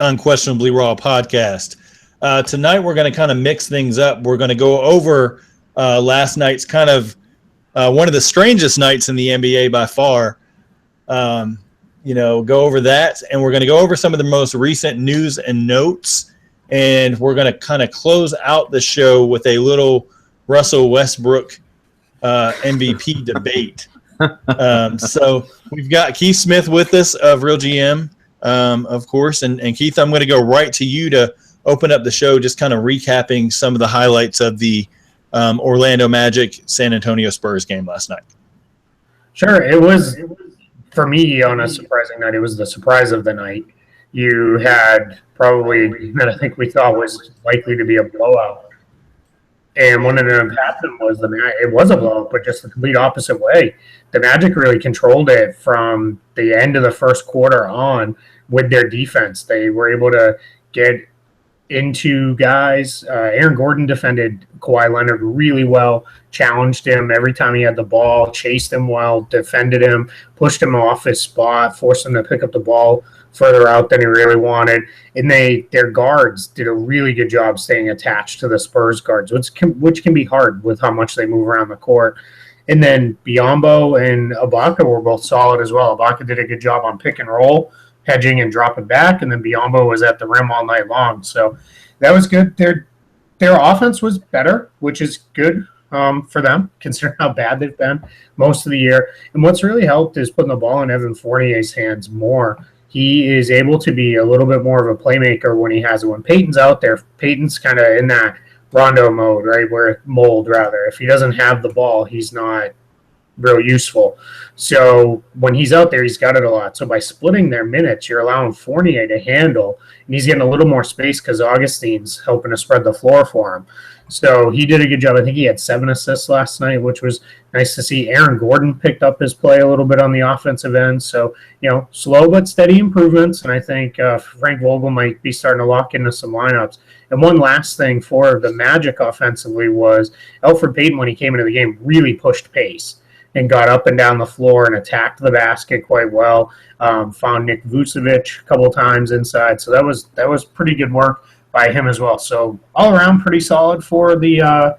Unquestionably Raw podcast. Tonight we're going to kind of mix things up. We're going to go over last night's kind of one of the strangest nights in the NBA by far. Go over that, and we're going to go over some of the most recent news and notes, and we're going to kind of close out the show with a little Russell Westbrook MVP debate. So we've got Keith Smith with us of Real GM, of course, and Keith, I'm going to go right to you to open up the show, just kind of recapping some of the highlights of the Orlando Magic San Antonio Spurs game last night. Sure, it was for me on a surprising night. It was the surprise of the night. You had probably that I think we thought was likely to be a blowout. And what ended up happening was it was a blowout, but just the complete opposite way. The Magic really controlled it from the end of the first quarter on with their defense. They were able to get into guys. Aaron Gordon defended Kawhi Leonard really well, challenged him every time he had the ball, chased him well, defended him, pushed him off his spot, forced him to pick up the ball further out than he really wanted. And their guards did a really good job staying attached to the Spurs guards, which can be hard with how much they move around the court. And then Biyombo and Ibaka were both solid as well. Ibaka did a good job on pick and roll, hedging and dropping back, and then Biyombo was at the rim all night long. So that was good. Their offense was better, which is good for them, considering how bad they've been most of the year. And what's really helped is putting the ball in Evan Fournier's hands more. He is able to be a little bit more of a playmaker when he has it. When Peyton's out there, Peyton's kind of in that Rondo mode, right? If he doesn't have the ball, he's not real useful. So when he's out there, he's got it a lot. So by splitting their minutes, you're allowing Fournier to handle, and he's getting a little more space because Augustine's helping to spread the floor for him. So he did a good job. I think he had 7 assists last night, which was nice to see. Aaron Gordon picked up his play a little bit on the offensive end. So, slow but steady improvements. And I think Frank Vogel might be starting to lock into some lineups. And one last thing for the Magic offensively was Elfrid Payton, when he came into the game, really pushed pace and got up and down the floor and attacked the basket quite well. Found Nick Vucevic a couple of times inside. So that was pretty good work by him as well. So all around pretty solid for the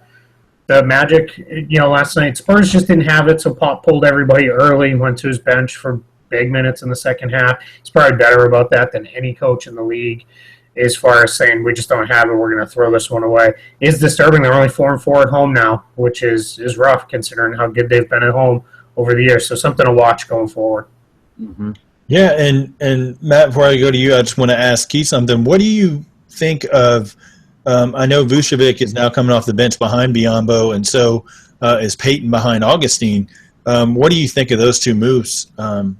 Magic. Last night Spurs just didn't have it, so Pop pulled everybody early, went to his bench for big minutes in the second half. He's probably better about that than any coach in the league as far as saying we just don't have it, we're going to throw this one away. It's disturbing. They're only 4-4 at home now, which is rough considering how good they've been at home over the years. So something to watch going forward. Mm-hmm. Yeah, and Matt, before I go to you, I just want to ask Keith something. What do you think of I know Vucevic is now coming off the bench behind Biyombo, and so is Peyton behind Augustine. What do you think of those two moves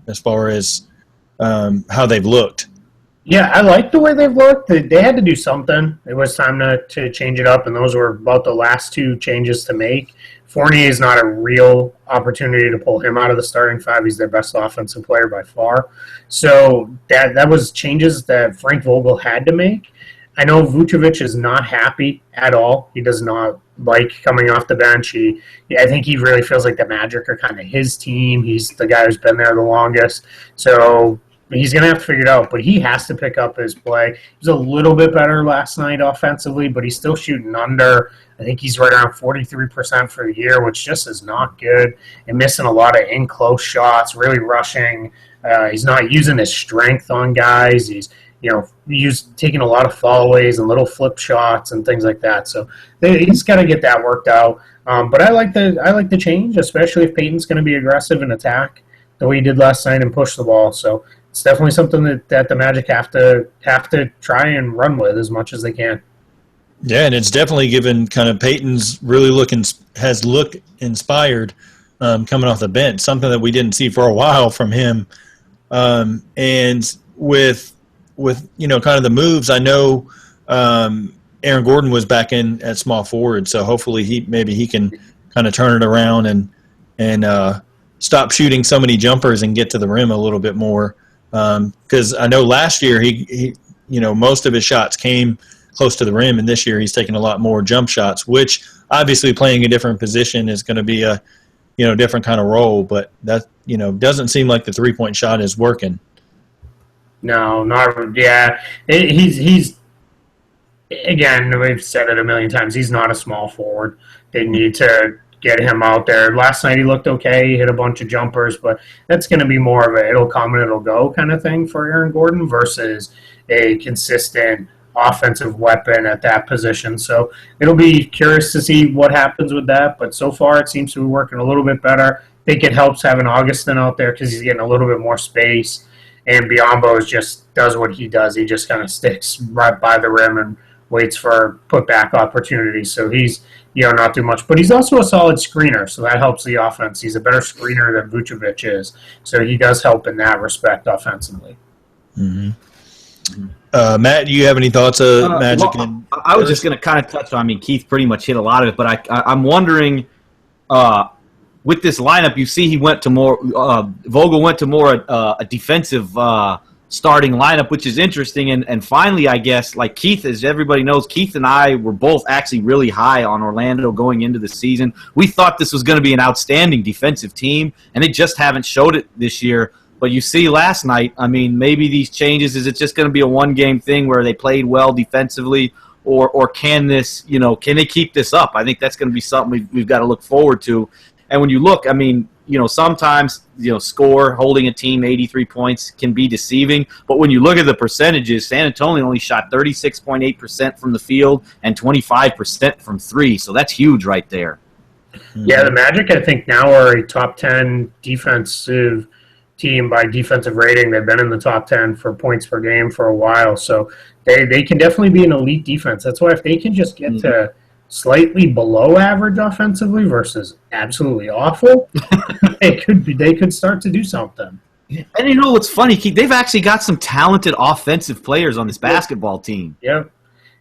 as far as how they've looked? Yeah, I like the way they've looked. They had to do something. It was time to change it up, and those were about the last two changes to make. Fournier is not a real opportunity to pull him out of the starting five. He's their best offensive player by far. So that was changes that Frank Vogel had to make. I know Vucevic is not happy at all. He does not like coming off the bench. I think he really feels like the Magic are kind of his team. He's the guy who's been there the longest. So he's going to have to figure it out, but he has to pick up his play. He was a little bit better last night offensively, but he's still shooting under. I think he's right around 43% for the year, which just is not good, and missing a lot of in-close shots, really rushing. He's not using his strength on guys. He's taking a lot of fallaways and little flip shots and things like that. So he's got to get that worked out. But I like the change, especially if Peyton's going to be aggressive in attack the way he did last night and push the ball. So it's definitely something that the Magic have to try and run with as much as they can. Yeah, and it's definitely given kind of Peyton's really looked inspired coming off the bench, something that we didn't see for a while from him. And with kind of the moves, I know Aaron Gordon was back in at small forward, so hopefully he can kind of turn it around and stop shooting so many jumpers and get to the rim a little bit more. Because I know last year he most of his shots came close to the rim, and this year he's taking a lot more jump shots, which obviously playing a different position is going to be a different kind of role. But that doesn't seem like the 3-point shot is working. No, not yeah. He's again. We've said it a million times. He's not a small forward. They need to get him out there. Last night he looked okay. He hit a bunch of jumpers, but that's going to be more of a it'll come and it'll go kind of thing for Aaron Gordon versus a consistent offensive weapon at that position. So it'll be curious to see what happens with that. But so far it seems to be working a little bit better. I think it helps having Augustin out there because he's getting a little bit more space. And Biombo just does what he does. He just kind of sticks right by the rim and waits for putback opportunities. So he's not too much. But he's also a solid screener, so that helps the offense. He's a better screener than Vucevic is. So he does help in that respect offensively. Mm-hmm. Matt, do you have any thoughts of Magic? Well, I was just going to kind of touch on. I mean, Keith pretty much hit a lot of it, but I'm wondering, with this lineup, you see, he went to more. Vogel went to more a defensive starting lineup, which is interesting. And finally, I guess, like Keith, as everybody knows, Keith and I were both actually really high on Orlando going into the season. We thought this was going to be an outstanding defensive team, and they just haven't showed it this year. But you see last night, I mean, maybe these changes, is it just going to be a one-game thing where they played well defensively, or can this, can they keep this up? I think that's going to be something we've got to look forward to. And when you look, I mean, sometimes, score, holding a team 83 points can be deceiving. But when you look at the percentages, San Antonio only shot 36.8% from the field and 25% from three. So that's huge right there. Yeah, the Magic, I think, now are a top 10 defensive team by defensive rating. They've been in the top 10 for points per game for a while. So they can definitely be an elite defense. That's why if they can just get to slightly below average offensively versus absolutely awful, they could start to do something. And what's funny, Keith, they've actually got some talented offensive players on this basketball team. Yep.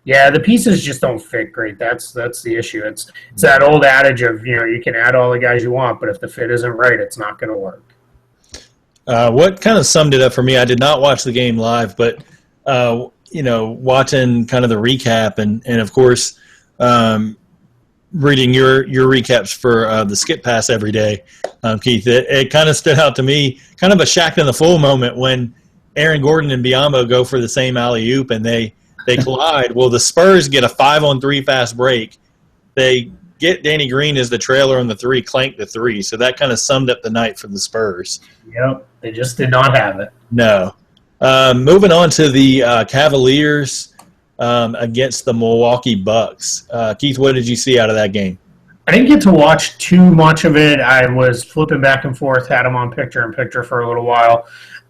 Yeah, the pieces just don't fit great. That's the issue. It's that old adage of, you can add all the guys you want, but if the fit isn't right, it's not going to work. What kind of summed it up for me, I did not watch the game live, but, watching kind of the recap and of course, reading your recaps for the skip pass every day, Keith, it kind of stood out to me, kind of a Shaq in the Fool moment when Aaron Gordon and Biombo go for the same alley-oop and they collide. Well, the Spurs get a 5-on-3 fast break. They get Danny Green as the trailer on the three, clank the three. So that kind of summed up the night for the Spurs. Yep, they just did not have it. No. Moving on to the Cavaliers against the Milwaukee Bucks. Keith, what did you see out of that game? I didn't get to watch too much of it. I was flipping back and forth, had him on picture-in-picture for a little while.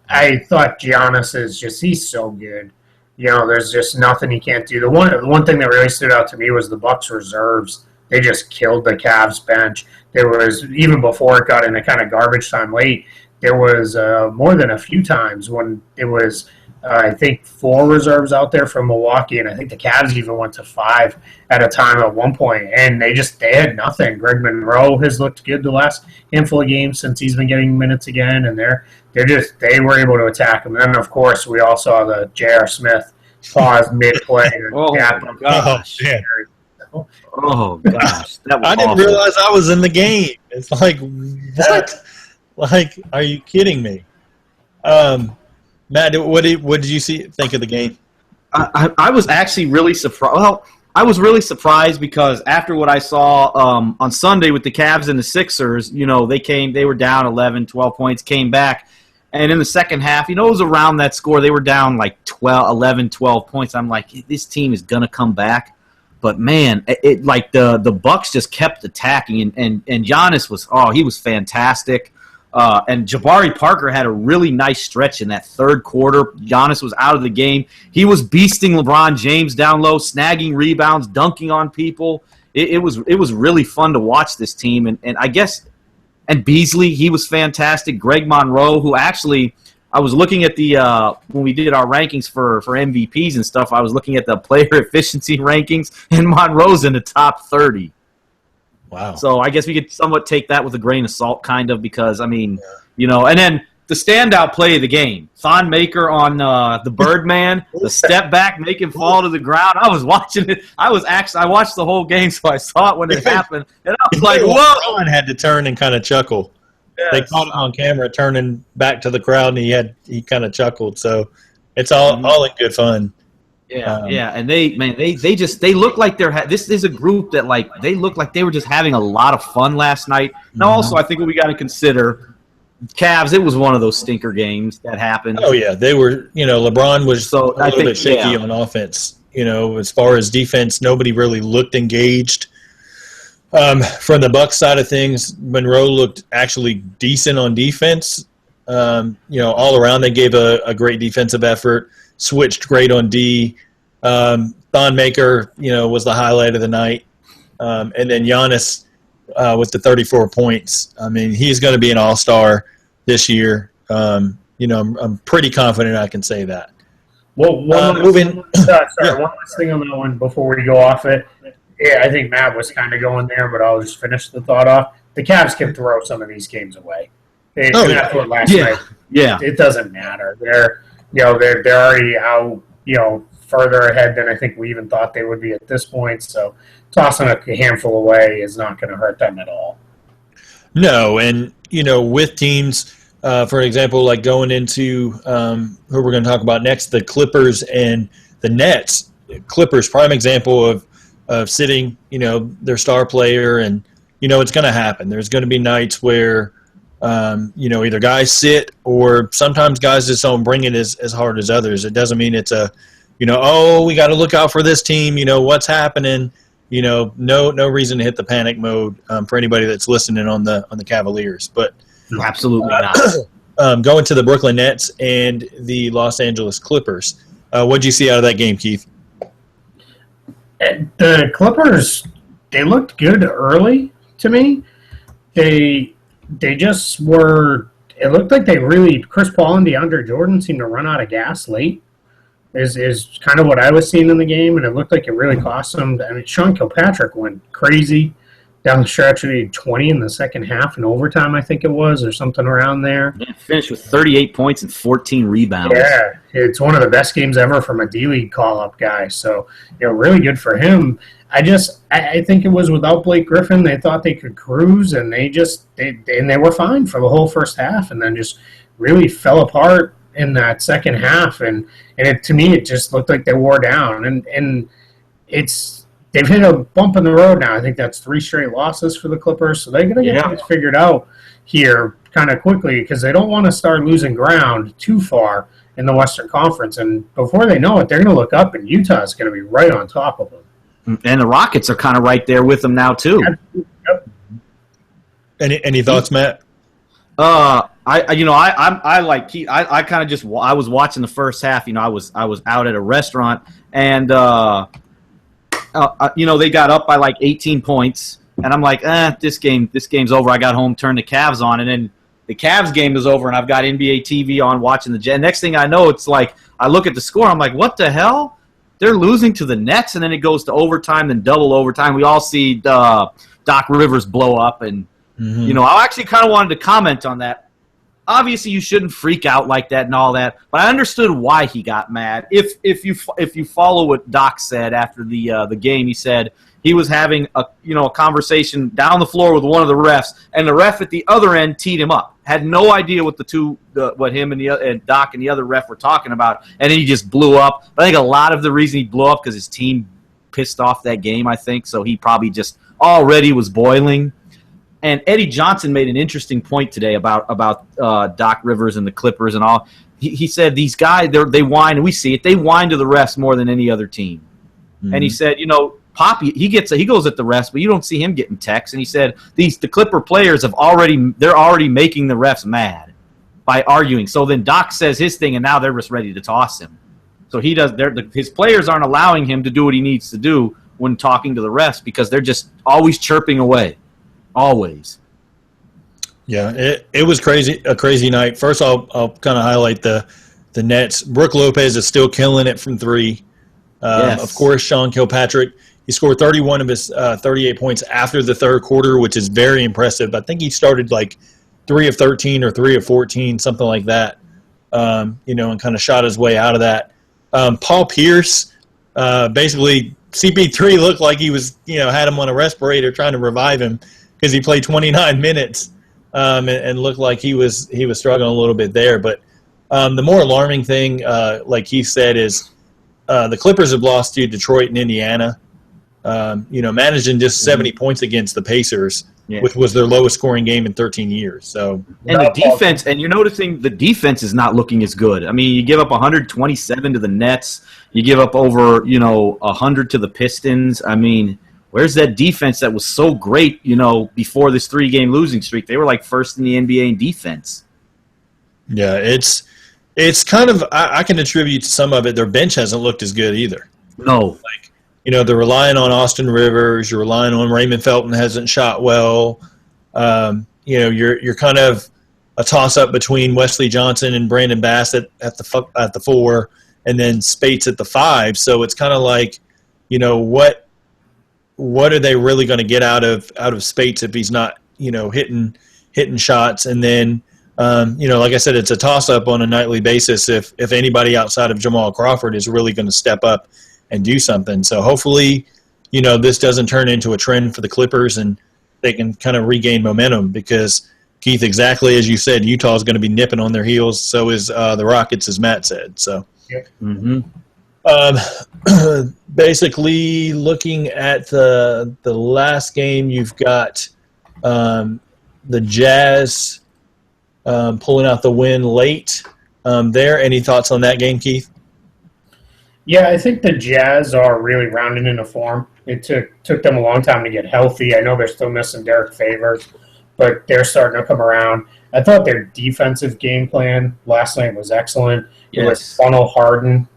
I thought Giannis he's so good. There's just nothing he can't do. The one thing that really stood out to me was the Bucks reserves. They just killed the Cavs bench. There was, even before it got into kind of garbage time late, there was more than a few times when it was, I think, 4 reserves out there from Milwaukee, and I think the Cavs even went to 5 at a time at one point, and they had nothing. Greg Monroe has looked good the last handful of games since he's been getting minutes again, and they were able to attack him. And then, of course, we all saw the J.R. Smith pause mid-play. Oh, my gosh. Oh, gosh. That was I didn't realize I was in the game. It's like, what? Like, are you kidding me? Matt, what did you think of the game? I was actually really surprised. Well, I was really surprised because after what I saw on Sunday with the Cavs and the Sixers, they were down 11, 12 points, came back. And in the second half, it was around that score. They were down like 11, 12 points. I'm like, this team is going to come back. But, man, the Bucks just kept attacking. And Giannis was fantastic. And Jabari Parker had a really nice stretch in that third quarter. Giannis was out of the game. He was beasting LeBron James down low, snagging rebounds, dunking on people. It was really fun to watch this team. And I guess – and Beasley, he was fantastic. Greg Monroe, who actually – I was looking at the when we did our rankings for MVPs and stuff, I was looking at the player efficiency rankings, and Monroe's in the top 30. Wow. So I guess we could somewhat take that with a grain of salt, kind of, because, and then the standout play of the game, Thon Maker on the Birdman, the step back, make him fall to the ground. I was watching it. I watched the whole game, so I saw it when it happened, and I was like, whoa. Ron had to turn and kind of chuckle. Yes. They caught him on camera turning back to the crowd, and he kind of chuckled. So It's all in good fun. Yeah, and they look like this is a group that like they look like they were just having a lot of fun last night. Now, also, I think what we got to consider, Cavs. It was one of those stinker games that happened. Oh yeah, they were. LeBron was a little bit shaky on offense. As far as defense, nobody really looked engaged. From the Bucks side of things, Monroe looked actually decent on defense. All around they gave a great defensive effort. Switched great on D. Thon Maker, was the highlight of the night. And then Giannis with the 34 points. I mean, he's going to be an all-star this year. I'm pretty confident I can say that. Well, one last thing on that one before we go off it. Yeah, I think Matt was kind of going there, but I'll just finish the thought off. The Cavs can throw some of these games away. Last night. Yeah. It doesn't matter. They're already out, further ahead than I think we even thought they would be at this point. So tossing a handful away is not going to hurt them at all. No, and with teams, for example, like going into who we're going to talk about next, the Clippers and the Nets. Clippers, prime example of sitting, their star player, and it's going to happen. There's going to be nights where either guys sit or sometimes guys just don't bring it as hard as others. It doesn't mean it's we got to look out for this team. What's happening? No reason to hit the panic mode for anybody that's listening on the Cavaliers. But absolutely not. Going to the Brooklyn Nets and the Los Angeles Clippers. What'd you see out of that game, Keith? The Clippers, they looked good early to me. They just were – it looked like they really – Chris Paul and DeAndre Jordan seemed to run out of gas late is kind of what I was seeing in the game, and it looked like it really cost them. I mean, Sean Kilpatrick went crazy down the stretch. He had 20 in the second half in overtime, I think it was, or something around there. Yeah, finished with 38 points and 14 rebounds. Yeah, it's one of the best games ever from a D-League call-up guy. So, really good for him. I think it was without Blake Griffin. They thought they could cruise, and they were fine for the whole first half, and then just really fell apart in that second half. And to me, it just looked like they wore down. And they've hit a bump in the road now. I think that's 3 straight losses for the Clippers, so they're going to get things figured out here kind of quickly because they don't want to start losing ground too far in the Western Conference. And before they know it, they're going to look up, and Utah is going to be right on top of them. And the Rockets are kind of right there with them now too. Yep. Any thoughts, Matt? I like Keith. I kind of just I was watching the first half. I was out at a restaurant, and they got up by like 18 points, and I'm like, this game's over. I got home, turned the Cavs on, and then the Cavs game is over, and I've got NBA TV on watching the Jets. Next thing I know, it's like I look at the score, I'm like, what the hell? They're losing to the Nets, and then it goes to overtime, then double overtime. We all see Doc Rivers blow up, and I actually kind of wanted to comment on that. Obviously, you shouldn't freak out like that and all that, but I understood why he got mad. If you follow what Doc said after the game, he said he was having a conversation down the floor with one of the refs, and the ref at the other end teed him up. Had no idea what what him and Doc and the other ref were talking about, and then he just blew up. But I think a lot of the reason he blew up because his team pissed off that game, I think, so he probably just already was boiling. And Eddie Johnson made an interesting point today about Doc Rivers and the Clippers and all. He said these guys, they whine, and we see it. They whine to the refs more than any other team. Mm-hmm. And he said, Poppy, he goes at the refs, but you don't see him getting texts. And he said the Clipper players they're already making the refs mad by arguing. So then Doc says his thing, and now they're just ready to toss him. So his players aren't allowing him to do what he needs to do when talking to the refs because they're just always chirping away. Always. Yeah, it was a crazy night. First, I'll kind of highlight the Nets. Brook Lopez is still killing it from 3. Yes. Of course, Sean Kilpatrick, he scored 31 of his 38 points after the third quarter, which is very impressive. I think he started like 3 of 13 or 3 of 14, something like that, and kind of shot his way out of that. Paul Pierce, basically CP3 looked like he was, had him on a respirator trying to revive him because he played 29 minutes and looked like he was struggling a little bit there. But The more alarming thing, like he said, is the Clippers have lost to Detroit and Indiana. Managing just 70 points against the Pacers, which was their lowest scoring game in 13 years. So, and the defense, and you're noticing the defense is not looking as good. I mean, you give up 127 to the Nets. You give up over, 100 to the Pistons. I mean, where's that defense that was so great, before this 3-game losing streak? They were like first in the NBA in defense. Yeah, it's kind of – I can attribute some of it. Their bench hasn't looked as good either. No. They're relying on Austin Rivers. You're relying on Raymond Felton hasn't shot well. You're kind of a toss-up between Wesley Johnson and Brandon Bassett at the 4, and then Spates at the 5. So it's kind of like, what are they really going to get out of Spates if he's not, hitting shots? And then, like I said, it's a toss-up on a nightly basis if anybody outside of Jamal Crawford is really going to step up and do something. So hopefully, this doesn't turn into a trend for the Clippers and they can kind of regain momentum because, Keith, exactly as you said, Utah is going to be nipping on their heels. So is the Rockets, as Matt said. So, basically, looking at the last game, you've got the Jazz pulling out the win late there. Any thoughts on that game, Keith? Yeah, I think the Jazz are really rounding into form. It took them a long time to get healthy. I know they're still missing Derek Favors, but they're starting to come around. I thought their defensive game plan last night was excellent. It was funnel Harden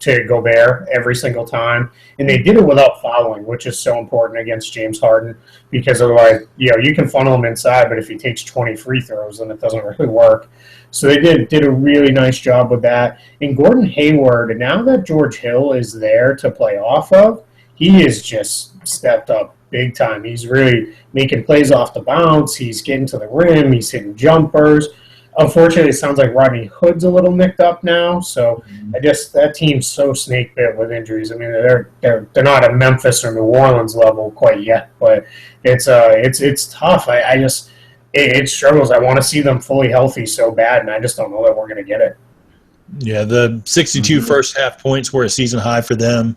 to Gobert every single time. And they did it without fouling, which is so important against James Harden because otherwise, you can funnel him inside, but if he takes 20 free throws, then it doesn't really work. So they did a really nice job with that. And Gordon Hayward, now that George Hill is there to play off of, he has just stepped up big time. He's really making plays off the bounce. He's getting to the rim. He's hitting jumpers. Unfortunately, it sounds like Rodney Hood's a little nicked up now. So that team's so snake bit with injuries. I mean, they're not at Memphis or New Orleans level quite yet, but it's tough. It struggles. I want to see them fully healthy so bad, and I just don't know that we're going to get it. Yeah, the 62 first half points were a season high for them.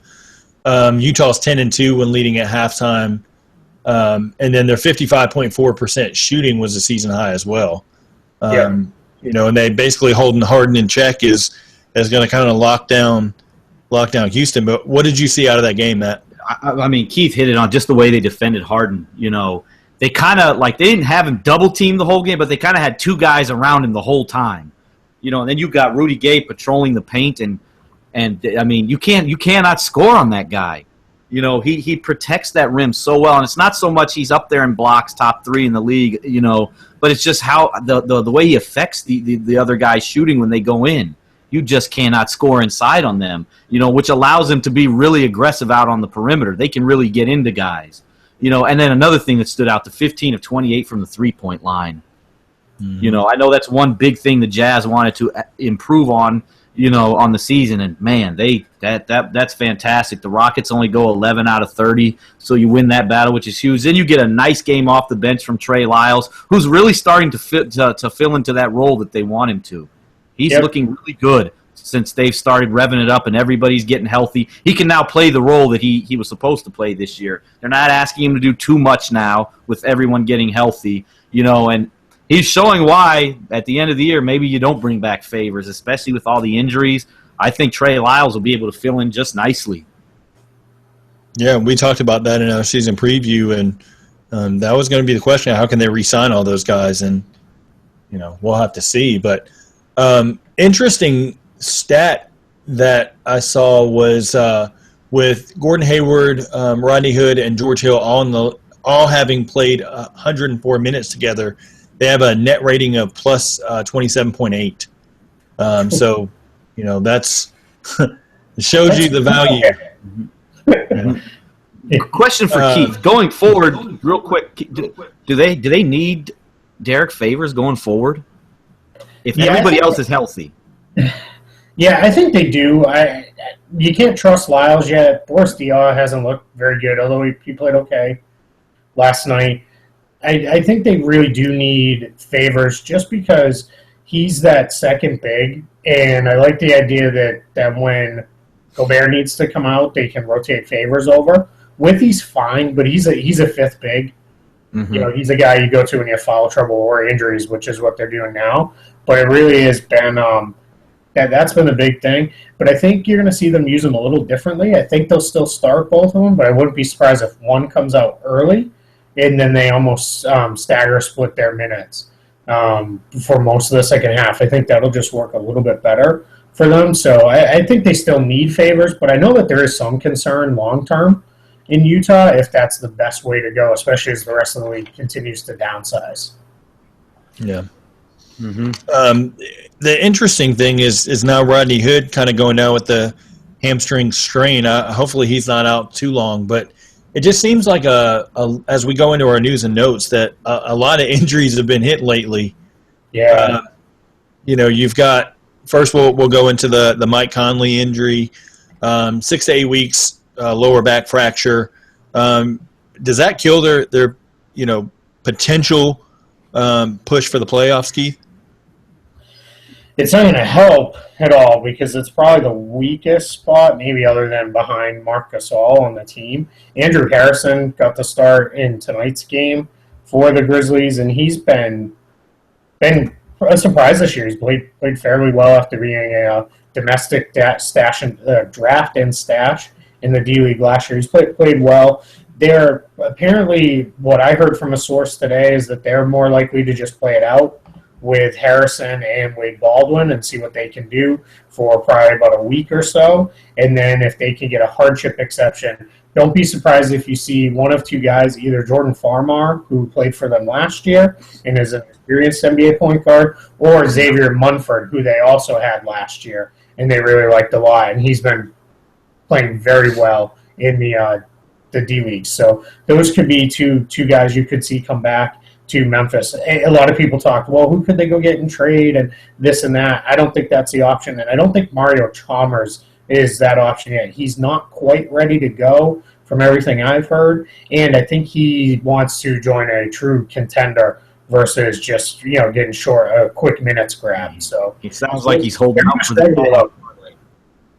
Utah's 10-2 when leading at halftime, and then their 55.4% shooting was a season high as well. And they basically holding Harden in check is going to kind of lock down Houston. But what did you see out of that game, Matt? I mean, Keith hit it on just the way they defended Harden. They kind of they didn't have him double team the whole game, but they kind of had 2 guys around him the whole time. And then you've got Rudy Gay patrolling the paint, and I mean, you cannot score on that guy. He protects that rim so well, and it's not so much he's up there in blocks, top 3 in the league, but it's just how the way he affects the other guys shooting when they go in. You just cannot score inside on them, which allows them to be really aggressive out on the perimeter. They can really get into guys. And then another thing that stood out, the 15 of 28 from the 3-point line. I know that's one big thing the Jazz wanted to improve on, on the season. And, man, that's fantastic. The Rockets only go 11 out of 30, so you win that battle, which is huge. Then you get a nice game off the bench from Trey Lyles, who's really starting to fill into that role that they want him to. He's looking really good since they've started revving it up and everybody's getting healthy. He can now play the role that he was supposed to play this year. They're not asking him to do too much now with everyone getting healthy, and he's showing why at the end of the year maybe you don't bring back Favors, especially with all the injuries. I think Trey Lyles will be able to fill in just nicely. Yeah, we talked about that in our season preview, and that was going to be the question, how can they re-sign all those guys? And, we'll have to see. But interesting stat that I saw was with Gordon Hayward, Rodney Hood, and George Hill all having played 104 minutes together, they have a net rating of plus 27.8. So, that's it shows you the value. Question for Keith. Going forward, real quick, do they need Derek Favors going forward? If everybody else is healthy. Yeah, I think they do. You can't trust Lyles yet. Boris Diaw hasn't looked very good, although he played okay last night. I think they really do need Favors just because he's that second big And I like the idea that when Gobert needs to come out, they can rotate Favors over. He's fine, but he's a fifth big. Mm-hmm. He's a guy you go to when you have foul trouble or injuries, which is what they're doing now. But it really has been that's been the big thing. But I think you're going to see them use them a little differently. I think they'll still start both of them, but I wouldn't be surprised if one comes out early and then they almost stagger split their minutes for most of the second half. I think that'll just work a little bit better for them. So I think they still need Favors, but I know that there is some concern long term in Utah if that's the best way to go, especially as the rest of the league continues to downsize. Yeah. Mm-hmm. The interesting thing is now Rodney Hood kind of going down with the hamstring strain. Hopefully he's not out too long, but it just seems like as we go into our news and notes that a lot of injuries have been hit lately. Yeah. You've got first we'll go into the Mike Conley injury, 6 to 8 weeks, lower back fracture. Does that kill their potential push for the playoffs, Keith? It's not going to help at all because it's probably the weakest spot, maybe other than behind Marc Gasol on the team. Andrew Harrison got the start in tonight's game for the Grizzlies, and he's been a surprise this year. He's played fairly well after being a domestic draft and stash in the D-League last year. He's played well. They're apparently, what I heard from a source today is that they're more likely to just play it out with Harrison and Wade Baldwin and see what they can do for probably about a week or so. And then if they can get a hardship exception, don't be surprised if you see one of two guys, either Jordan Farmar, who played for them last year and is an experienced NBA point guard, or Xavier Munford, who they also had last year, and they really liked a lot. And he's been playing very well in the D-League. So those could be two guys you could see come back to Memphis. A lot of people talk, well, who could they go get in trade and this and that. I don't think that's the option, and I don't think Mario Chalmers is that option yet. He's not quite ready to go from everything I've heard, and I think he wants to join a true contender versus just getting short a quick minutes grab. So it sounds like he's holding out for the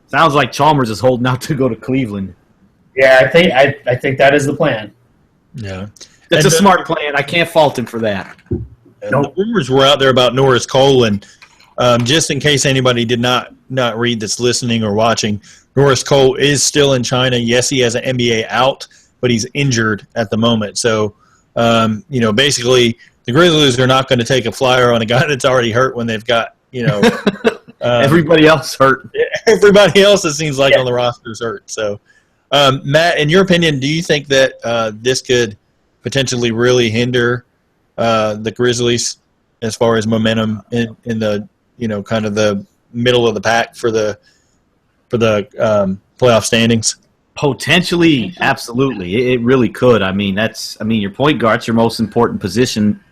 sounds like Chalmers is holding out to go to Cleveland. Yeah, I think that is the plan. Yeah. That's a smart plan. I can't fault him for that. The rumors were out there about Norris Cole, and just in case anybody did not read that's listening or watching, Norris Cole is still in China. Yes, he has an NBA out, but he's injured at the moment. So, basically the Grizzlies are not going to take a flyer on a guy that's already hurt when they've got, everybody else hurt. Everybody else, it seems like, on the roster is hurt. So, Matt, in your opinion, do you think that this could potentially really hinder the Grizzlies as far as momentum in the kind of the middle of the pack for the playoff standings? Potentially, absolutely. It really could. Your point guard's your most important position,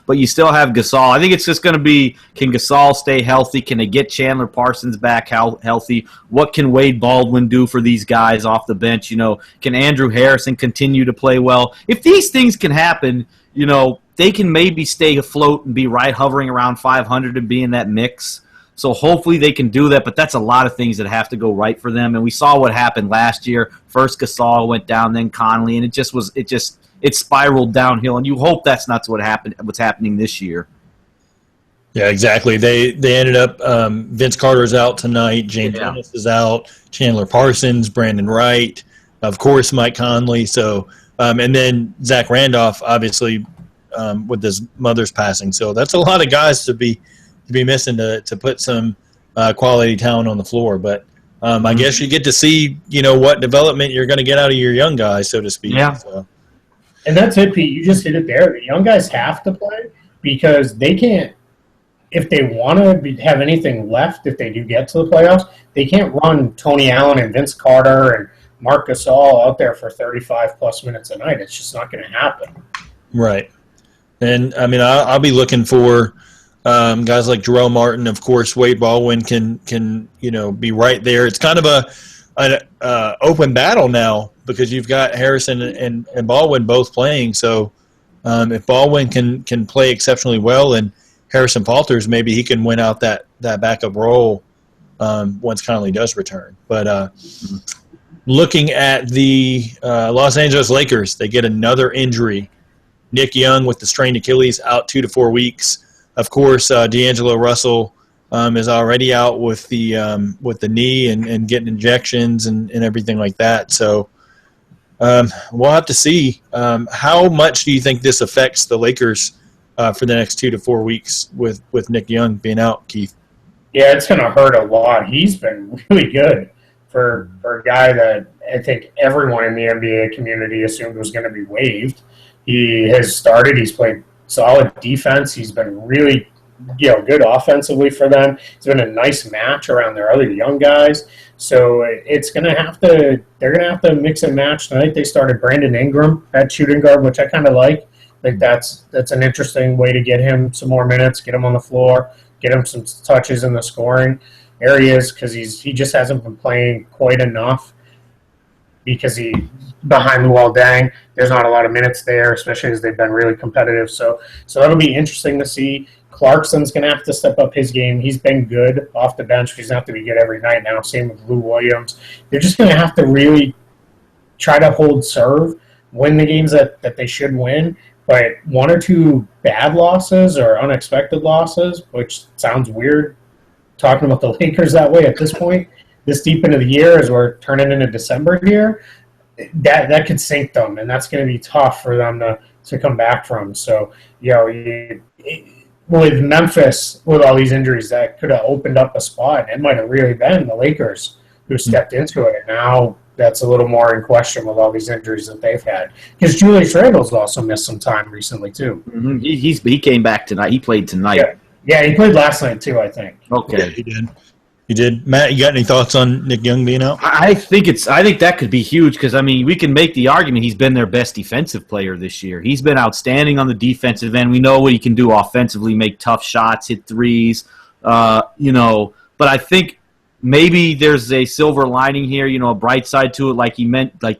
but you still have Gasol. I think it's just going to be, can Gasol stay healthy? Can they get Chandler Parsons back healthy? What can Wade Baldwin do for these guys off the bench? Can Andrew Harrison continue to play well? If these things can happen, they can maybe stay afloat and be hovering around 500 and be in that mix. So hopefully they can do that, but that's a lot of things that have to go right for them. And we saw what happened last year. First Gasol went down, then Conley, and it spiraled downhill. And you hope that's not what's happening this year. Yeah, exactly. They ended up Vince Carter's out tonight, James Ennis is out, Chandler Parsons, Brandon Wright, of course Mike Conley. So and then Zach Randolph, obviously, with his mother's passing. So that's a lot of guys to be missing to put some quality talent on the floor. But I guess you get to see, what development you're going to get out of your young guys, so to speak. Yeah. So. And that's it, Pete. You just hit it there. The young guys have to play because they can't, if they want to have anything left, if they do get to the playoffs, they can't run Tony Allen and Vince Carter and Marc Gasol out there for 35-plus minutes a night. It's just not going to happen. Right. And, I'll be looking for guys like Jerome Martin. Of course, Wade Baldwin can be right there. It's kind of an open battle now because you've got Harrison and Baldwin both playing. So if Baldwin can play exceptionally well and Harrison Palters, maybe he can win out that backup role once Conley does return. But looking at the Los Angeles Lakers, they get another injury. Nick Young with the strained Achilles out 2 to 4 weeks. Of course, D'Angelo Russell is already out with the knee and getting injections and everything like that. So we'll have to see. How much do you think this affects the Lakers for the next 2 to 4 weeks with Nick Young being out, Keith? Yeah, it's going to hurt a lot. He's been really good for a guy that I think everyone in the NBA community assumed was going to be waived. He has started. He's played solid defense. He's been really good offensively for them. It's been a nice match around their other young guys. So it's going to have to – they're going to have to mix and match tonight. They started Brandon Ingram at shooting guard, which I kind of like. I think that's an interesting way to get him some more minutes, get him on the floor, get him some touches in the scoring areas because he just hasn't been playing quite enough because he behind the wall dang. There's not a lot of minutes there, especially as they've been really competitive. So that'll be interesting to see. Clarkson's going to have to step up his game. He's been good off the bench. He's going to have to be good every night now. Same with Lou Williams. They're just going to have to really try to hold serve, win the games that they should win. But 1 or 2 bad losses or unexpected losses, which sounds weird talking about the Lakers that way at this point, this deep into the year as we're turning into December here, that could sink them, and that's going to be tough for them to come back from. So, with Memphis, with all these injuries, that could have opened up a spot. It might have really been the Lakers who stepped into it, and now that's a little more in question with all these injuries that they've had. Because Julius Randle's also missed some time recently, too. Mm-hmm. He came back tonight. He played tonight. Yeah, he played last night, too, I think. Okay. Yeah, he did. You did. Matt, you got any thoughts on Nick Young being out? I think that could be huge because, we can make the argument he's been their best defensive player this year. He's been outstanding on the defensive end. We know what he can do offensively, make tough shots, hit threes, But I think maybe there's a silver lining here, a bright side to it, like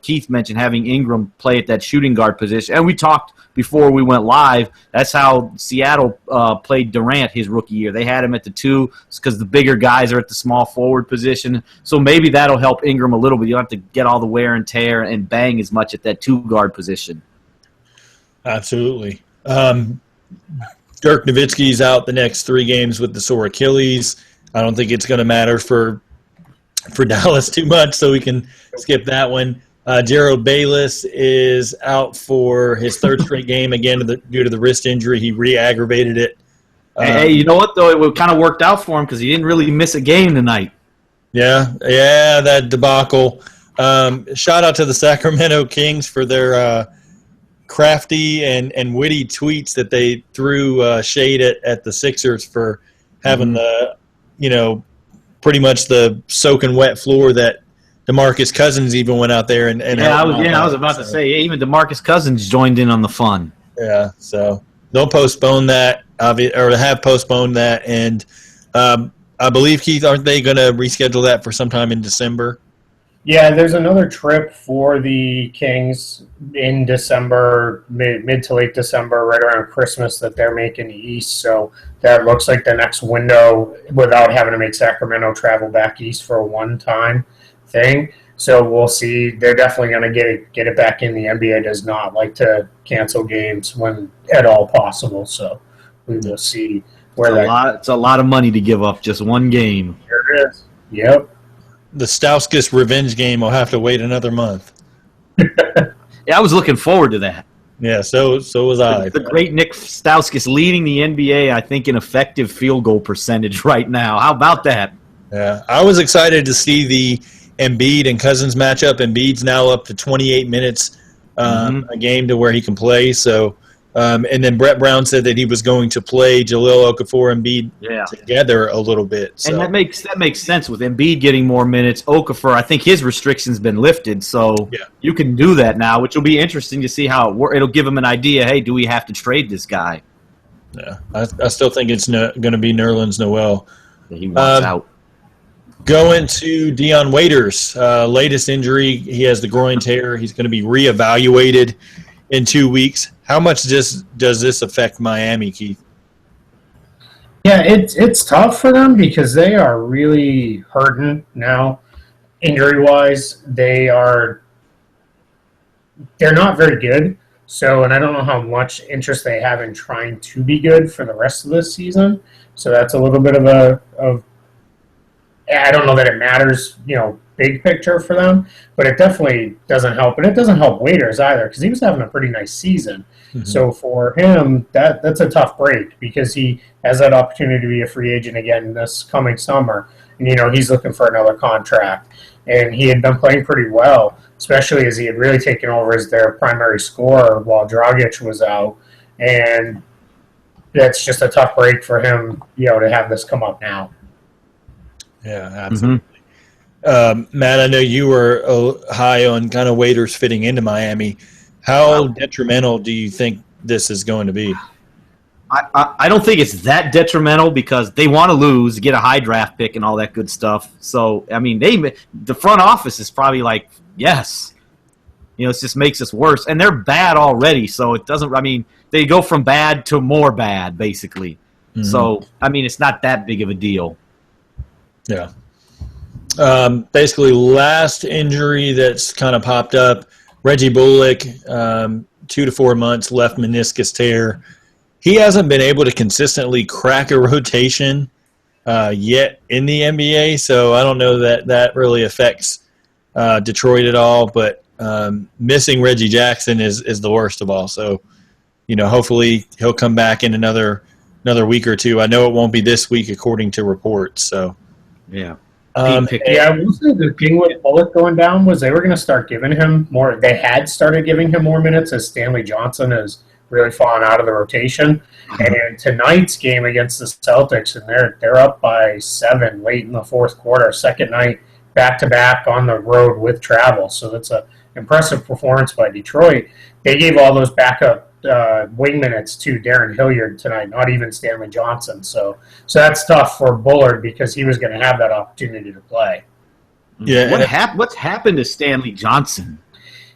Keith mentioned, having Ingram play at that shooting guard position. And we talked before we went live, that's how Seattle played Durant his rookie year. They had him at the 2 because the bigger guys are at the small forward position. So maybe that'll help Ingram a little bit. You don't have to get all the wear and tear and bang as much at that 2 guard position. Absolutely. Dirk Nowitzki's out the next 3 games with the sore Achilles. I don't think it's going to matter for Dallas too much, so we can skip that one. Gerald Bayless is out for his 3rd straight game, again due to the wrist injury. He re-aggravated it. Hey, you know what, though? It kind of worked out for him because he didn't really miss a game tonight. Yeah, that debacle. Shout out to the Sacramento Kings for their crafty and witty tweets that they threw shade at the Sixers for having the, pretty much the soaking wet floor that DeMarcus Cousins even went out there and I was about to say, even DeMarcus Cousins joined in on the fun. Yeah, so they'll postpone that, or have postponed that, and I believe, Keith, aren't they going to reschedule that for sometime in December? Yeah, there's another trip for the Kings in December, mid to late December, right around Christmas, that they're making east. So that looks like the next window without having to make Sacramento travel back east for a one-time thing. So we'll see. They're definitely going to get it back in. The NBA does not like to cancel games when at all possible. So we will see where it's a lot of money to give up just one game. There it is. Yep. The Stauskas revenge game will have to wait another month. Yeah, I was looking forward to that. Yeah, so was I. The great Nick Stauskas leading the NBA, I think, in effective field goal percentage right now. How about that? Yeah, I was excited to see the Embiid and Cousins matchup. Embiid's now up to 28 minutes a game to where he can play. So, and then Brett Brown said that he was going to play Jahlil Okafor and Embiid together a little bit. So. And that makes sense with Embiid getting more minutes. Okafor, I think his restriction's been lifted, so you can do that now, which will be interesting to see how it'll give him an idea. Hey, do we have to trade this guy? Yeah, I still think it's going to be Nerlens Noel. He wants out. Going to Dion Waiters' latest injury. He has the groin tear. He's going to be reevaluated in 2 weeks. How much does this affect Miami, Keith? Yeah, it's tough for them because they are really hurting now, injury wise. They're not very good. So, and I don't know how much interest they have in trying to be good for the rest of this season. So that's a little bit of I don't know that it matters, big picture for them, but it definitely doesn't help. And it doesn't help Waiters either because he was having a pretty nice season. Mm-hmm. So for him, that's a tough break because he has that opportunity to be a free agent again this coming summer. And, he's looking for another contract. And he had been playing pretty well, especially as he had really taken over as their primary scorer while Dragic was out. And that's just a tough break for him, to have this come up now. Yeah, absolutely. Mm-hmm. Matt, I know you were high on kind of Waiters fitting into Miami. How detrimental do you think this is going to be? I don't think it's that detrimental because they want to lose, get a high draft pick and all that good stuff. So, I mean, the front office is probably like, yes. It just makes us worse. And they're bad already, so it doesn't – I mean, they go from bad to more bad, basically. Mm-hmm. So, I mean, it's not that big of a deal. Yeah. Basically, last injury that's kind of popped up, Reggie Bullock, 2 to 4 months, left meniscus tear. He hasn't been able to consistently crack a rotation yet in the NBA, so I don't know that really affects Detroit at all. But missing Reggie Jackson is the worst of all. So, hopefully he'll come back in another week or two. I know it won't be this week according to reports. So, yeah. Wasn't the thing with Bullock going down was they were going to start giving him more. They had started giving him more minutes as Stanley Johnson has really fallen out of the rotation. And tonight's game against the Celtics, and they're up by 7 late in the fourth quarter, second night back-to-back on the road with travel. So that's an impressive performance by Detroit. They gave all those backup wing minutes to Darren Hilliard tonight, not even Stanley Johnson. So that's tough for Bullard because he was going to have that opportunity to play. Yeah. What's happened to Stanley Johnson?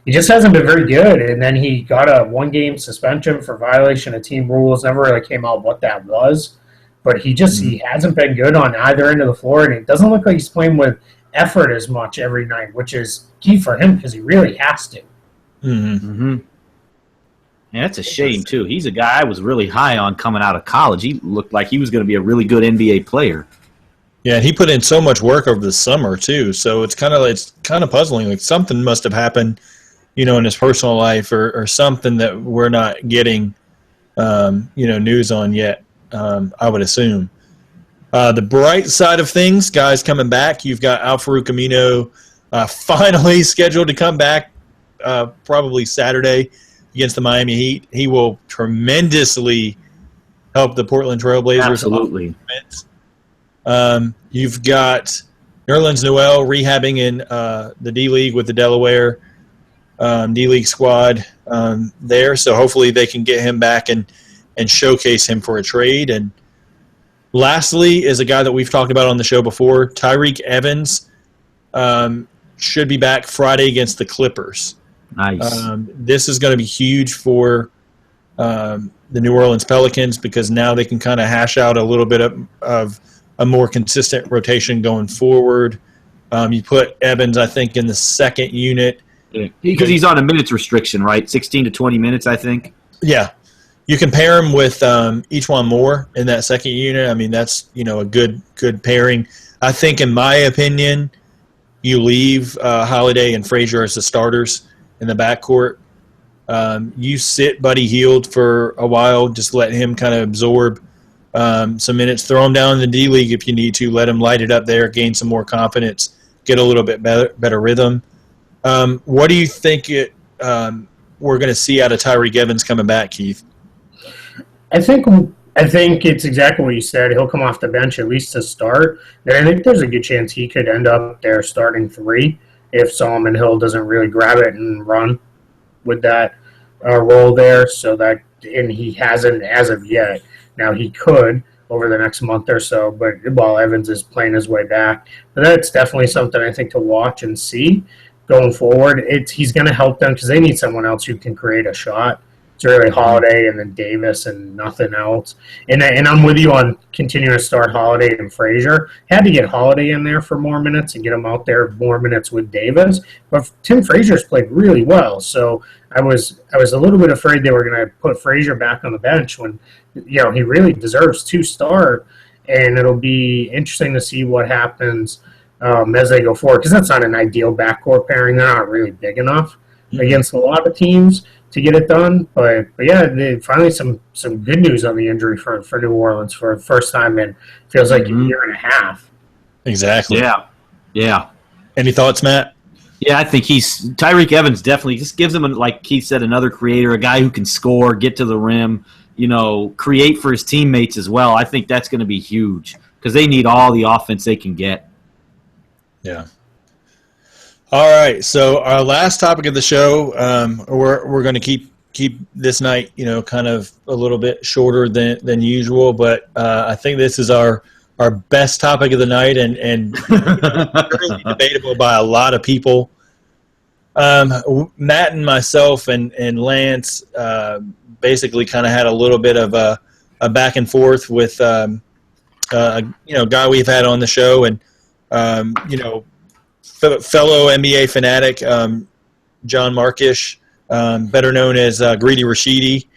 He just hasn't been very good, and then he got a 1-game suspension for violation of team rules. Never really came out what that was, but he hasn't been good on either end of the floor, and it doesn't look like he's playing with effort as much every night, which is key for him because he really has to. Mm-hmm. Mm-hmm. Yeah, that's a shame, too. He's a guy I was really high on coming out of college. He looked like he was going to be a really good NBA player. Yeah, and he put in so much work over the summer, too. So it's kind of puzzling. Like something must have happened, in his personal life or something that we're not getting, news on yet, I would assume. The bright side of things, guys coming back, you've got Al-Farouq Amino finally scheduled to come back probably Saturday against the Miami Heat. He will tremendously help the Portland Trailblazers. Absolutely. You've got Nerlens Noel rehabbing in the D-League with the Delaware D-League squad there. So hopefully they can get him back and showcase him for a trade. And lastly is a guy that we've talked about on the show before, Tyreke Evans, should be back Friday against the Clippers. Nice. This is going to be huge for the New Orleans Pelicans because now they can kind of hash out a little bit of a more consistent rotation going forward. You put Evans, I think, in the second unit. Because he's on a minutes restriction, right? 16 to 20 minutes, I think. Yeah. You can pair him with Ejuan Moore in that second unit. I mean, that's, a good pairing. I think, in my opinion, you leave Holiday and Frazier as the starters in the backcourt. You sit Buddy Hield for a while. Just let him kind of absorb some minutes. Throw him down in the D-League if you need to. Let him light it up there, gain some more confidence, get a little bit better rhythm. What do you think we're going to see out of Tyreke Evans coming back, Keith? I think it's exactly what you said. He'll come off the bench at least to start. And I think there's a good chance he could end up there starting 3 if Solomon Hill doesn't really grab it and run with that role there. And he hasn't as of yet. Now he could over the next month or so, but while Evans is playing his way back. But that's definitely something I think to watch and see going forward. He's going to help them because they need someone else who can create a shot. It's really Holiday and then Davis and nothing else. And I'm with you on continuing to start Holiday and Frazier. Had to get Holiday in there for more minutes and get him out there more minutes with Davis. But Tim Frazier's played really well. So I was a little bit afraid they were going to put Frazier back on the bench when, he really deserves to start. And it'll be interesting to see what happens as they go forward, because that's not an ideal backcourt pairing. They're not really big enough against a lot of teams to get it done. But yeah, finally some good news on the injury front for New Orleans for the first time in feels like a year and a half. Exactly. Yeah. Any thoughts, Matt? Yeah, I think Tyreek Evans definitely just gives him, like Keith said, another creator, a guy who can score, get to the rim, create for his teammates as well. I think that's going to be huge because they need all the offense they can get. Yeah. All right. So our last topic of the show, we're going to keep this night, kind of a little bit shorter than usual, but I think this is our best topic of the night and really debatable by a lot of people. Matt and myself and Lance basically kind of had a little bit of a back and forth with a guy we've had on the show and fellow NBA fanatic John Markish, better known as Greedy Rashidi.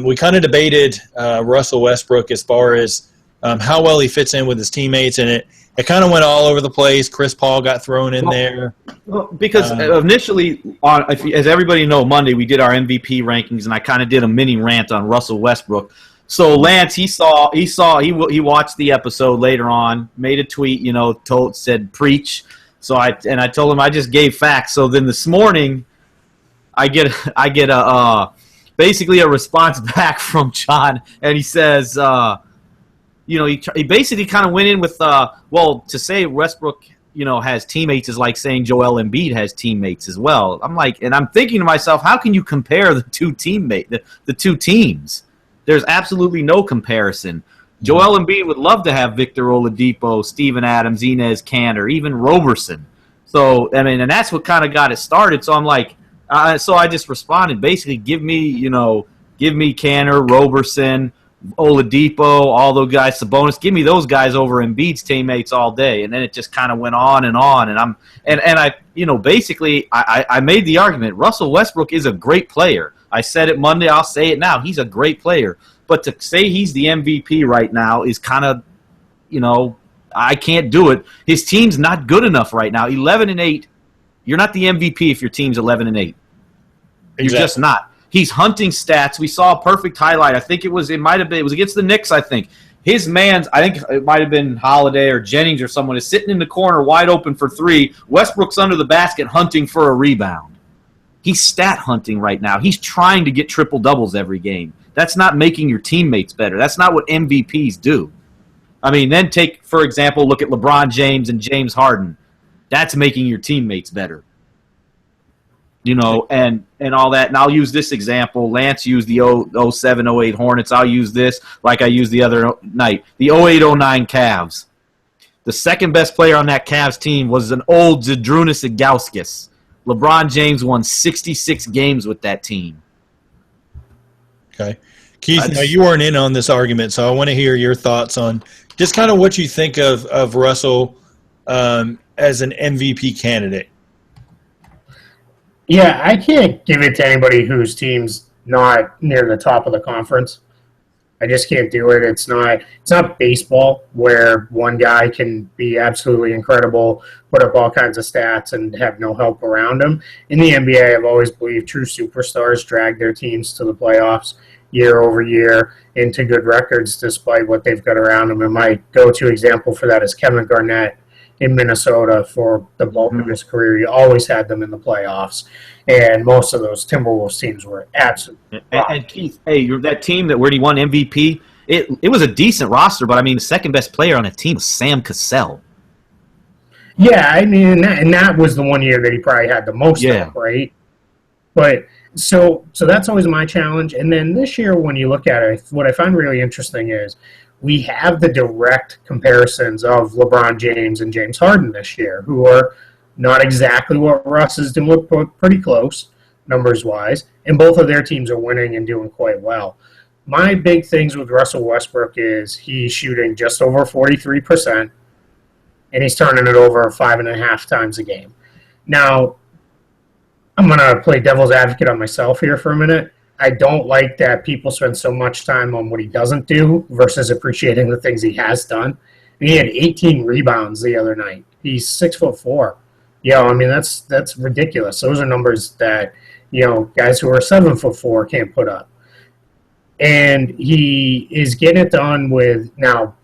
We kind of debated Russell Westbrook as far as how well he fits in with his teammates, and it kind of went all over the place. Chris Paul got thrown in there. Well, because initially, as everybody knows, Monday we did our MVP rankings, and I kind of did a mini rant on Russell Westbrook. So Lance, he watched the episode later on, made a tweet, said preach. So I told him I just gave facts. So then this morning, I get basically a response back from John, and he says, he basically kind of went in with, to say Westbrook, has teammates is like saying Joel Embiid has teammates as well. I'm like, and I'm thinking to myself, how can you compare the two teams? There's absolutely no comparison. Joel Embiid would love to have Victor Oladipo, Steven Adams, Enes Kanter, even Roberson. So, and that's what kind of got it started. So I'm like, so I just responded, basically, give me Kanter, Roberson, Oladipo, all those guys, Sabonis, give me those guys over Embiid's teammates all day. And then it just kind of went on and on. And I basically I made the argument, Russell Westbrook is a great player. I said it Monday, I'll say it now. He's a great player. But to say he's the MVP right now is kind of, I can't do it. His team's not good enough right now. 11-8. You're not the MVP if your team's 11-8. Exactly. You're just not. He's hunting stats. We saw a perfect highlight. I think it was against the Knicks, I think. His man's, I think it might have been Holiday or Jennings or someone, is sitting in the corner wide open for three. Westbrook's under the basket hunting for a rebound. He's stat hunting right now. He's trying to get triple-doubles every game. That's not making your teammates better. That's not what MVPs do. I mean, then take, for example, look at LeBron James and James Harden. That's making your teammates better. And all that. And I'll use this example. Lance used the 07-08 Hornets. I'll use this like I used the other night. The 08-09 Cavs. The second best player on that Cavs team was an old Zydrunas Ilgauskas. LeBron James won 66 games with that team. Okay. Keith, now you weren't in on this argument, so I want to hear your thoughts on just kind of what you think of Russell as an MVP candidate. Yeah, I can't give it to anybody whose team's not near the top of the conference. I just can't do it. It's not baseball where one guy can be absolutely incredible, put up all kinds of stats, and have no help around him. In the NBA, I've always believed true superstars drag their teams to the playoffs year over year into good records despite what they've got around them. And my go-to example for that is Kevin Garnett in Minnesota for the bulk of his career. He always had them in the playoffs. And most of those Timberwolves teams were absolutely and Keith, that team where he won MVP, it was a decent roster, but, I mean, the second best player on that team was Sam Cassell. Yeah, I mean, and that was the one year that he probably had the most of, right? But so that's always my challenge. And then this year, when you look at it, what I find really interesting is we have the direct comparisons of LeBron James and James Harden this year, who are not exactly what Russ is doing, but pretty close. numbers-wise, and both of their teams are winning and doing quite well. My big things with Russell Westbrook is he's shooting just over 43%, and he's turning it over 5.5 times a game. Now, I'm going to play devil's advocate on myself here for a minute. I don't like that people spend so much time on what he doesn't do versus appreciating the things he has done. And he had 18 rebounds the other night. He's 6'4". I mean, that's ridiculous. Those are numbers that, guys who are 7'4" can't put up. And he is getting it done with, now,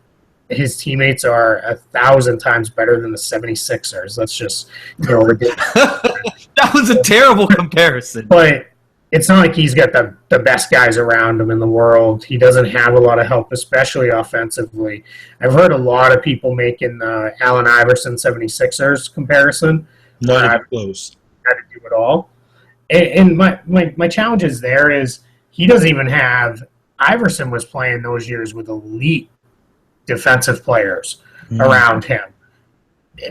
his teammates are 1,000 times better than the 76ers. That's just, ridiculous. That was a terrible comparison. But it's not like he's got the best guys around him in the world. He doesn't have a lot of help, especially offensively. I've heard a lot of people making the Allen Iverson 76ers comparison. Not even close. Had to do it all. And my challenge is there is he doesn't even have – Iverson was playing those years with elite defensive players around him.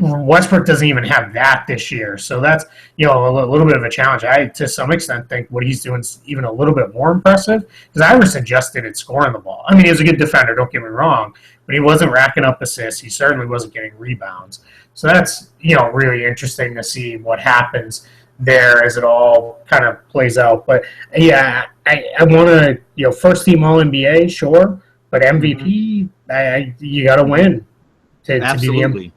Westbrook doesn't even have that this year. So that's, a little bit of a challenge. I, to some extent, think what he's doing is even a little bit more impressive because Iverson just didn't scoring the ball. I mean, he was a good defender, don't get me wrong, but he wasn't racking up assists. He certainly wasn't getting rebounds. So that's, really interesting to see what happens there as it all kind of plays out. But, yeah, I want to, first team All-NBA, sure, but MVP, you got to win to be the MVP.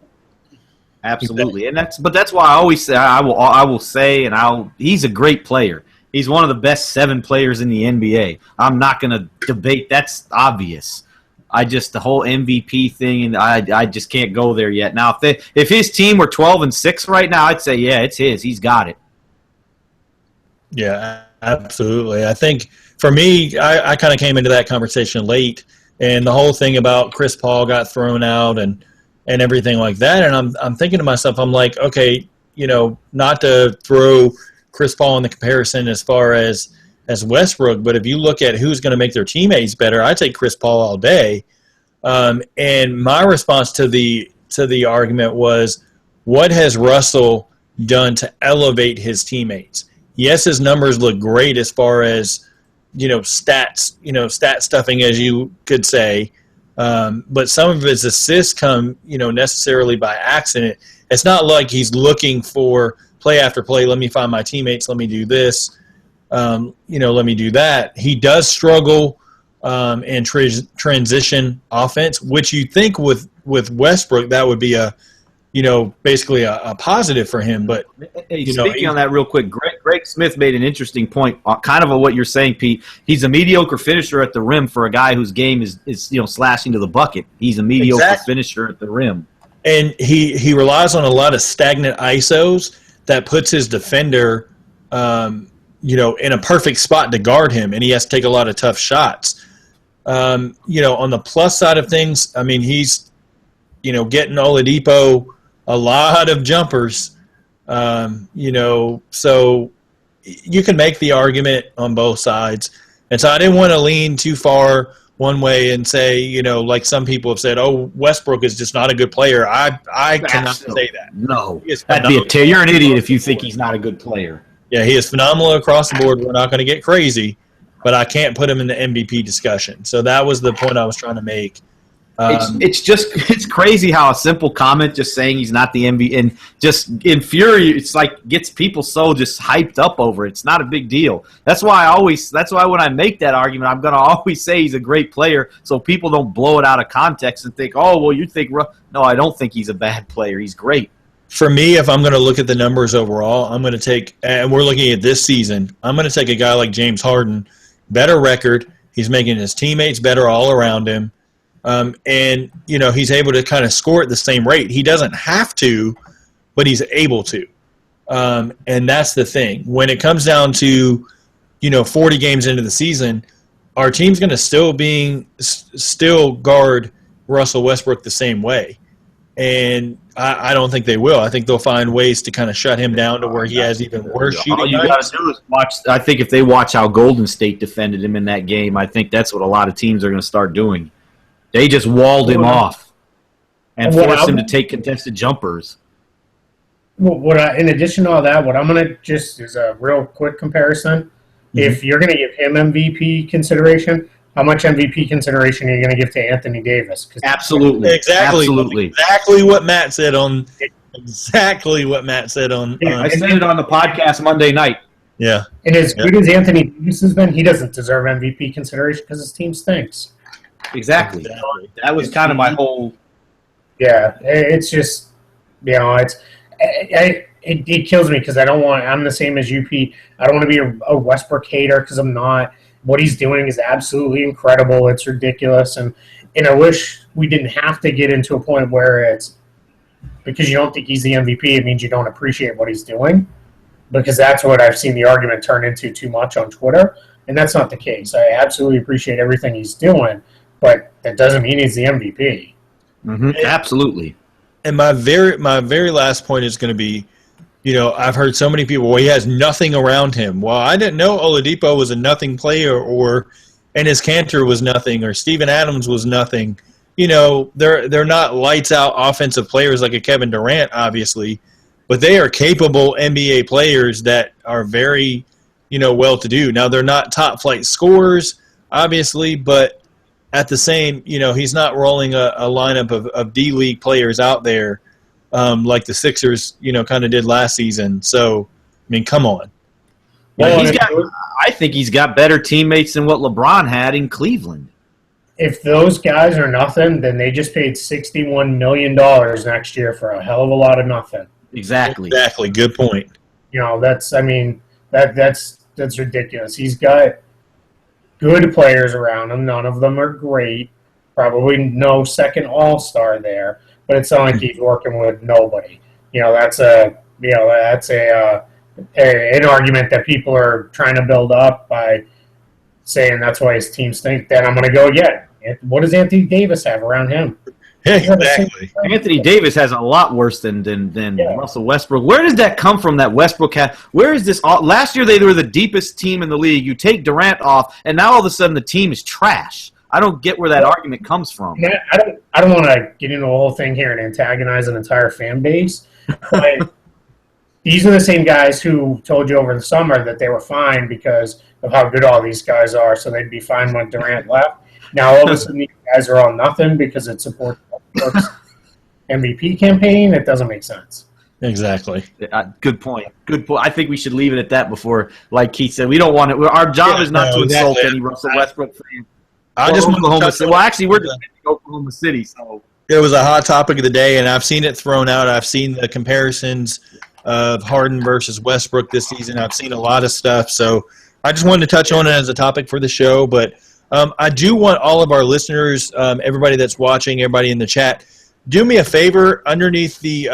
Absolutely, and that's why I always say I will say, and he's a great player. He's one of the best 7 players in the NBA. I'm not going to debate. That's obvious. The whole MVP thing, and I just can't go there yet. Now, if his team were 12-6 right now, I'd say yeah, it's his. He's got it. Yeah, absolutely. I think for me, I kind of came into that conversation late, and the whole thing about Chris Paul got thrown out and everything like that. And I'm thinking to myself, I'm like, okay, not to throw Chris Paul in the comparison as far as Westbrook, but if you look at who's going to make their teammates better, I take Chris Paul all day. And my response to the argument was, what has Russell done to elevate his teammates? Yes, his numbers look great as far as, stats, stat stuffing, as you could say. But some of his assists come, necessarily by accident. It's not like he's looking for play after play. Let me find my teammates. Let me do this. Let me do that. He does struggle in transition offense, which you think with Westbrook that would be basically a positive for him. But speaking on that real quick, Greg Smith made an interesting point, kind of what you're saying, Pete. He's a mediocre finisher at the rim for a guy whose game is slashing to the bucket. He's a mediocre finisher at the rim, and he relies on a lot of stagnant ISOs that puts his defender, in a perfect spot to guard him, and he has to take a lot of tough shots. On the plus side of things, I mean, he's getting Oladipo a lot of jumpers, so you can make the argument on both sides. And so I didn't want to lean too far one way and say, like some people have said, oh, Westbrook is just not a good player. I cannot say that. No. You're an idiot if you think he's not a good player. Yeah, he is phenomenal across the board. We're not going to get crazy, but I can't put him in the MVP discussion. So that was the point I was trying to make. It's crazy how a simple comment just saying he's not the MVP and just it's like gets people so just hyped up over it. It's not a big deal. That's why when I make that argument, I'm going to always say he's a great player so people don't blow it out of context and think, oh, well, you think – no, I don't think he's a bad player. He's great. For me, if I'm going to look at the numbers overall, I'm going to take – and we're looking at this season, I'm going to take a guy like James Harden, better record. He's making his teammates better all around him. And he's able to kind of score at the same rate. He doesn't have to, but he's able to. And that's the thing. When it comes down to, 40 games into the season, our team's going to still guard Russell Westbrook the same way. And I don't think they will. I think they'll find ways to kind of shut him down to where he has even worse shooting. All you got to do is watch. I think if they watch how Golden State defended him in that game, I think that's what a lot of teams are going to start doing. They just walled him off and forced him to take contested jumpers. In addition to all that, what I'm going to just is a real quick comparison. Mm-hmm. If you're going to give him MVP consideration, how much MVP consideration are you going to give to Anthony Davis? Absolutely. Exactly what Matt said on. Exactly what Matt said on. I said it on the podcast Monday night. Yeah. And as good as Anthony Davis has been, he doesn't deserve MVP consideration because his team stinks. Exactly. That was kind of my whole. Yeah, it's just, it kills me because I'm the same as you, Pete. I don't want to be a Westbrook hater because I'm not. What he's doing is absolutely incredible. It's ridiculous. And I wish we didn't have to get into a point where it's because you don't think he's the MVP, it means you don't appreciate what he's doing. Because that's what I've seen the argument turn into too much on Twitter. And that's not the case. I absolutely appreciate everything he's doing, but that doesn't mean he's the MVP. Mm-hmm. Absolutely. And my very last point is going to be, I've heard so many people, well, he has nothing around him. Well, I didn't know Oladipo was a nothing player, or Enes Kanter was nothing, or Steven Adams was nothing. They're not lights out offensive players like a Kevin Durant, obviously, but they are capable NBA players that are very, well-to-do. Now, they're not top-flight scorers, obviously, but at the same, he's not rolling a lineup of D-League players out there like the Sixers, kind of did last season. So, I mean, come on. Well, I think he's got better teammates than what LeBron had in Cleveland. If those guys are nothing, then they just paid $61 million next year for a hell of a lot of nothing. Exactly. Good point. That's ridiculous. He's got good players around him. None of them are great. Probably no second all-star there, but it's not like he's working with nobody. That's an argument that people are trying to build up by saying that's why his team stinks. Then I'm going to go, what does Anthony Davis have around him? Exactly. Anthony Davis has a lot worse than Russell Westbrook. Where does that come from that Westbrook had? Where is this? Last year they were the deepest team in the league. You take Durant off, and now all of a sudden the team is trash. I don't get where that argument comes from. I don't want to get into the whole thing here and antagonize an entire fan base, but these are the same guys who told you over the summer that they were fine because of how good all these guys are, so they'd be fine when Durant left. Now all of a sudden these guys are all nothing because it supports Westbrook's MVP campaign. It doesn't make sense. Exactly. Good point. I think we should leave it at that before, like Keith said, we don't want it. Our job is not to insult any Russell Westbrook fan. I just Oklahoma City. Well, actually, we're just in Oklahoma City, so it was a hot topic of the day, and I've seen it thrown out. I've seen the comparisons of Harden versus Westbrook this season. I've seen a lot of stuff, so I just wanted to touch on it as a topic for the show. But I do want all of our listeners, everybody that's watching, everybody in the chat, do me a favor underneath the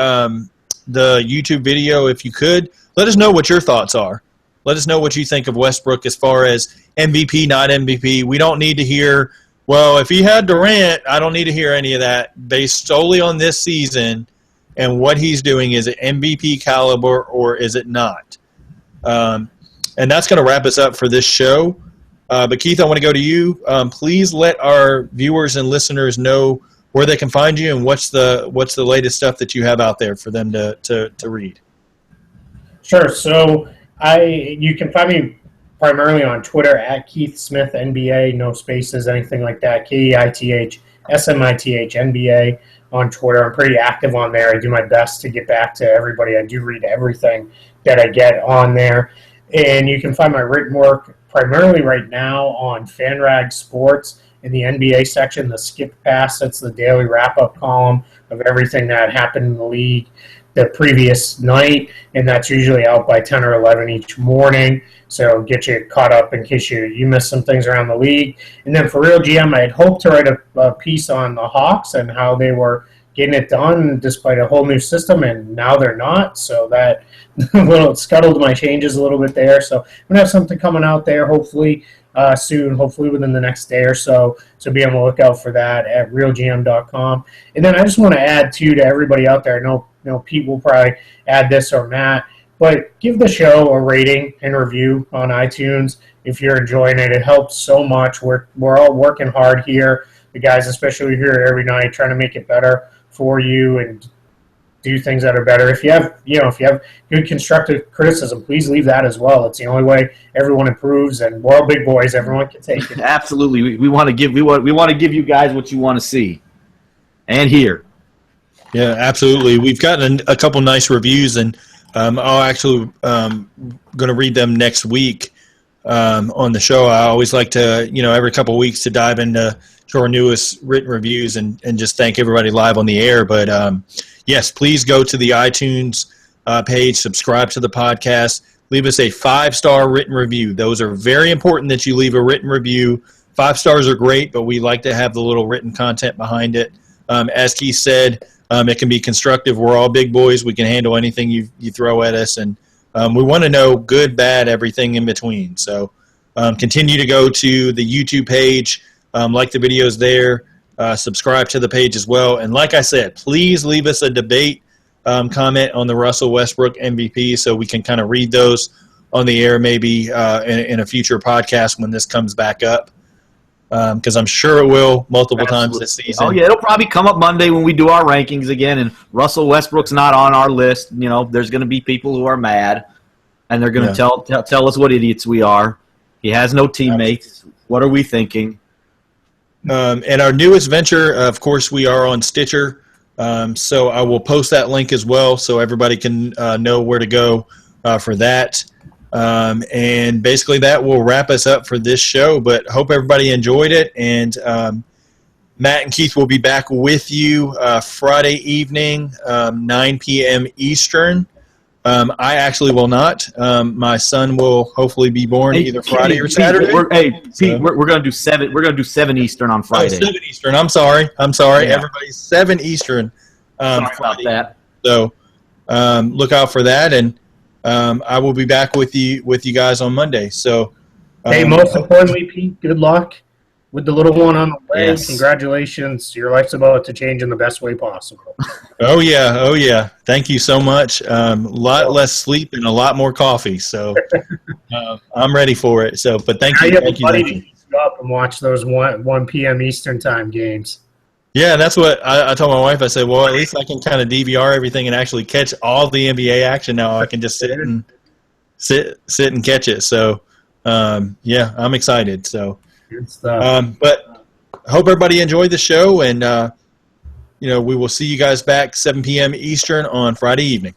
YouTube video, if you could. Let us know what your thoughts are. Let us know what you think of Westbrook as far as MVP, not MVP. We don't need to hear, well, if he had Durant, I don't need to hear any of that. Based solely on this season and what he's doing, is it MVP caliber or is it not? And that's going to wrap us up for this show. But, Keith, I want to go to you. Please let our viewers and listeners know where they can find you and what's the latest stuff that you have out there for them to read. Sure. So you can find me primarily on Twitter at Keith Smith NBA, no spaces, anything like that. KEITH SMITH NBA on Twitter. I'm pretty active on there. I do my best to get back to everybody. I do read everything that I get on there. And you can find my written work primarily right now on FanRag Sports in the NBA section, the Skip Pass. That's the daily wrap-up column of everything that happened in the league the previous night, and that's usually out by 10 or 11 each morning, so get you caught up in case you missed some things around the league. And then for Real GM, I had hoped to write a piece on the Hawks and how they were getting it done despite a whole new system, and now they're not, so that scuttled my changes a little bit there. So I'm going to have something coming out there hopefully soon, hopefully within the next day or so. So be on the lookout for that at realgm.com. And then I just want to add, too, to everybody out there, I know Pete will probably add this or Matt, but give the show a rating and review on iTunes if you're enjoying it. It helps so much. We're all working hard here. The guys, especially here every night, trying to make it better for you and do things that are better. If you have good constructive criticism, please leave that as well. It's the only way everyone improves, and we're all big boys. Everyone can take it. Absolutely. We want to give you guys what you want to see and hear. Yeah, absolutely. We've gotten a couple nice reviews, and I'll actually going to read them next week on the show. I always like to, every couple of weeks to dive into our newest written reviews and just thank everybody live on the air. But yes, please go to the iTunes page, subscribe to the podcast, leave us a 5-star written review. Those are very important that you leave a written review. 5 stars are great, but we like to have the little written content behind it. As Keith said, it can be constructive. We're all big boys. We can handle anything you throw at us, and we want to know good, bad, everything in between. So continue to go to the YouTube page, like the videos there, subscribe to the page as well. And like I said, please leave us a debate comment on the Russell Westbrook MVP so we can kind of read those on the air maybe in a future podcast when this comes back up. Because I'm sure it will multiple times this season. Oh, yeah, it'll probably come up Monday when we do our rankings again, and Russell Westbrook's not on our list. There's going to be people who are mad, and they're going to tell us what idiots we are. He has no teammates. What are we thinking? And our newest venture, of course, we are on Stitcher. So I will post that link as well so everybody can know where to go for that. And basically that will wrap us up for this show, but hope everybody enjoyed it. And Matt and Keith will be back with you Friday evening, 9 p.m. Eastern. I actually will not. My son will hopefully be born either Friday or Saturday. Pete, we're going to do 7. We're going to do 7 Eastern on Friday. 7 Eastern. I'm sorry. Yeah. Everybody's 7 Eastern. Sorry about that. So look out for that, and I will be back with you guys on Monday. So, hey, most importantly, Pete, good luck with the little one on the way. Yes. Congratulations. Your life's about to change in the best way possible. Oh, yeah. Thank you so much. A lot less sleep and a lot more coffee. So I'm ready for it. So, but thank you. Thank you. To keep you up and watch those 1 p.m. Eastern time games. Yeah, that's what I told my wife. I said, well, at least I can kind of DVR everything and actually catch all the NBA action now. I can just sit and catch it. So, yeah, I'm excited. So, good stuff. But I hope everybody enjoyed the show, and we will see you guys back 7 p.m. Eastern on Friday evening.